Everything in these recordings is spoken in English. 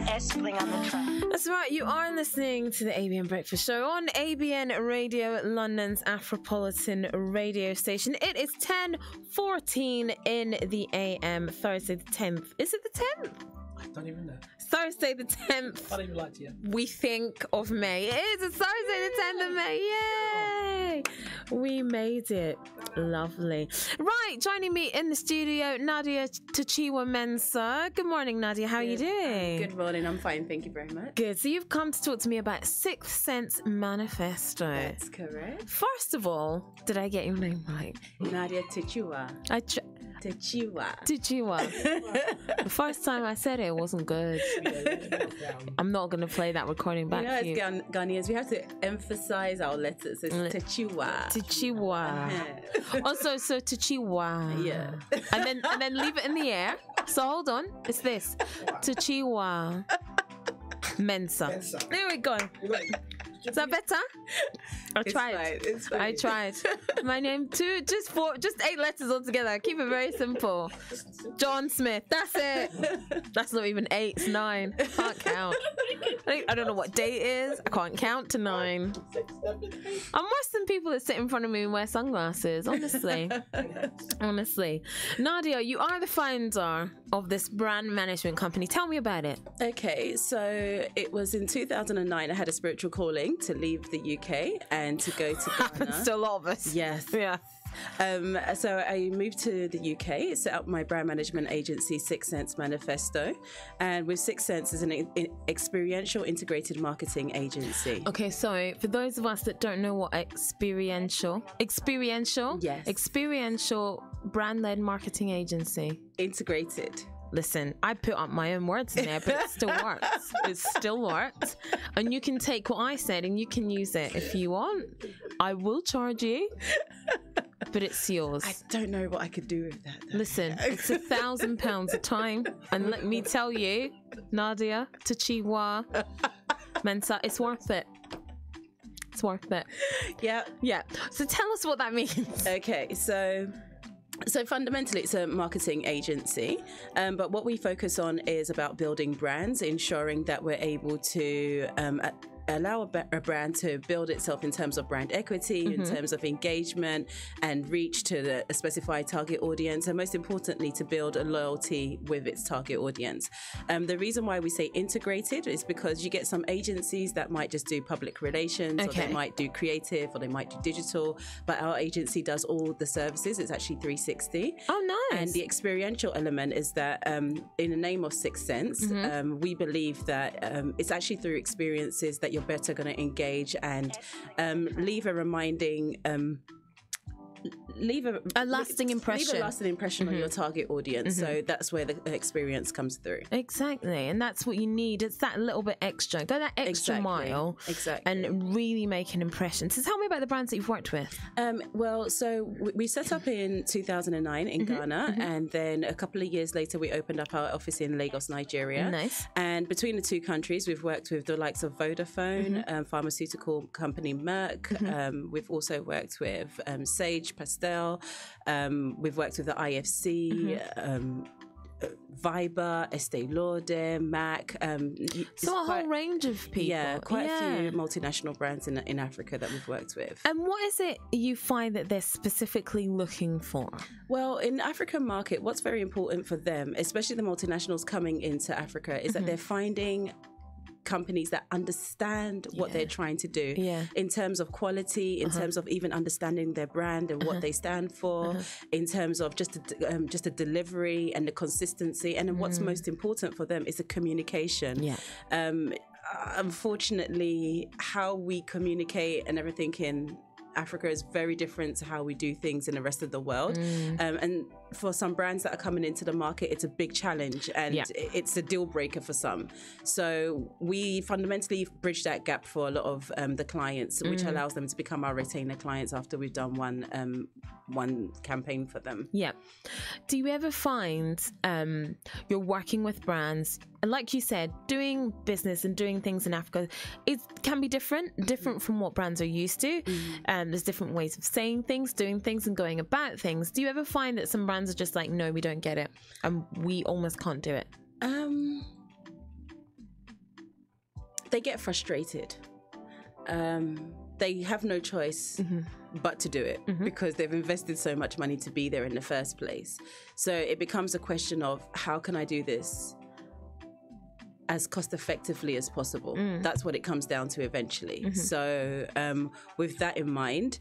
S-Bling on the track. That's right, you are listening to the ABN Breakfast Show on ABN Radio, London's Afropolitan radio station. It is 10:14 in the AM, Thursday the 10th. Is it the 10th? I don't even know. Thursday the 10th. I don't even like to you. We think of May. It is. It's Thursday the 10th of May. Yay! We made it. Lovely. Right, joining me in the studio, Nadia Takyiwaa Mensah. Good morning, Nadia. How are you doing? Good morning. I'm fine. Thank you very much. Good. So you've come to talk to me about Sixth Sense Manifesto. That's correct. First of all, did I get your name right? Nadia Takyiwaa. Takyiwaa. The first time I said it wasn't good. I'm not going to play that recording back You know, for you. as Ghanaians, we have to emphasize our letters. It's Takyiwaa. Takyiwaa. Also, so Takyiwaa. Yeah. And then leave it in the air. So hold on. It's this. Takyiwaa Mensah. There we go. Is that better? I tried. It's fine. I tried. My name too. Just 8 letters altogether. Keep it very simple. John Smith. That's it. That's not even 8. It's 9. Can't count. I don't know what date it is. I can't count to 9. I'm worse than people that sit in front of me and wear sunglasses. Honestly. Honestly. Nadia, you are the founder of this brand management company. Tell me about it. Okay, so it was in 2009. I had a spiritual calling to leave the UK and to go to Ghana. Happens to a lot of us. Yes. Yeah. So I moved to the UK, set up my brand management agency, Sixth Sense Manifesto, and with Sixth Sense is an experiential integrated marketing agency. Okay, so for those of us that don't know what experiential, Yes. experiential brand-led marketing agency. Integrated. Listen, I put up my own words in there, but it still works. It still works. And you can take what I said and you can use it if you want. I will charge you, but it's yours. I don't know what I could do with that, though. Listen, it's £1,000 a time. And let me tell you, Nadia Takyiwaa Mensah, it's worth it. It's worth it. Yeah. Yeah. So tell us what that means. Okay, so fundamentally it's a marketing agency, but what we focus on is about building brands, ensuring that we're able to allow a brand to build itself in terms of brand equity, in terms of engagement and reach to a specified target audience, and most importantly to build a loyalty with its target audience. The reason why we say integrated is because you get some agencies that might just do public relations, or they might do creative, or they might do digital, but our agency does all the services. It's actually 360. Oh, nice. And the experiential element is that in the name of Sixth Sense, we believe that it's actually through experiences that you're better going to engage and leave a lasting impression on your target audience. So that's where the experience comes through. Exactly. And that's what you need. It's that little bit extra. Go that extra mile. And really make an impression. So tell me about the brands that you've worked with. Well, so we set up in 2009 in Ghana, and then a couple of years later we opened up our office in Lagos, Nigeria. Nice. And between the two countries we've worked with the likes of Vodafone, pharmaceutical company Merck. We've also worked with Sage Pastel. We've worked with the IFC, Viber, Estee Lauder, MAC. So a whole range of people. Yeah, quite a few multinational brands in Africa that we've worked with. And what is it you find that they're specifically looking for? Well, in the African market, what's very important for them, especially the multinationals coming into Africa, is that they're finding companies that understand what they're trying to do in terms of quality, in terms of even understanding their brand and what they stand for, in terms of just a delivery and the consistency, and then what's most important for them is the communication. Unfortunately, how we communicate and everything in Africa is very different to how we do things in the rest of the world. And for some brands that are coming into the market, it's a big challenge, and it's a deal breaker for some. So we fundamentally bridge that gap for a lot of the clients, which allows them to become our retainer clients after we've done one campaign for them. Yeah. Do you ever find you're working with brands, and like you said, doing business and doing things in Africa, it can be different from what brands are used to. There's different ways of saying things, doing things, and going about things. Do you ever find that some brands are just like, no, we don't get it, and we almost can't do it? they get frustrated. They have no choice but to do it because they've invested so much money to be there in the first place. So it becomes a question of, how can I do this as cost effectively as possible? That's what it comes down to eventually. So with that in mind,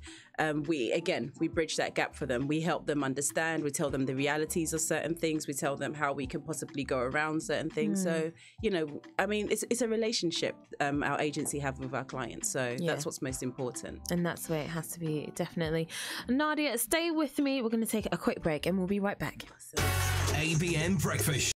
we bridge that gap for them. We help them understand. We tell them the realities of certain things. We tell them how we can possibly go around certain things. So, you know, I mean, it's a relationship our agency have with our clients. So that's what's most important. And that's the way it has to be, definitely. Nadia, stay with me. We're going to take a quick break and we'll be right back. ABN Breakfast.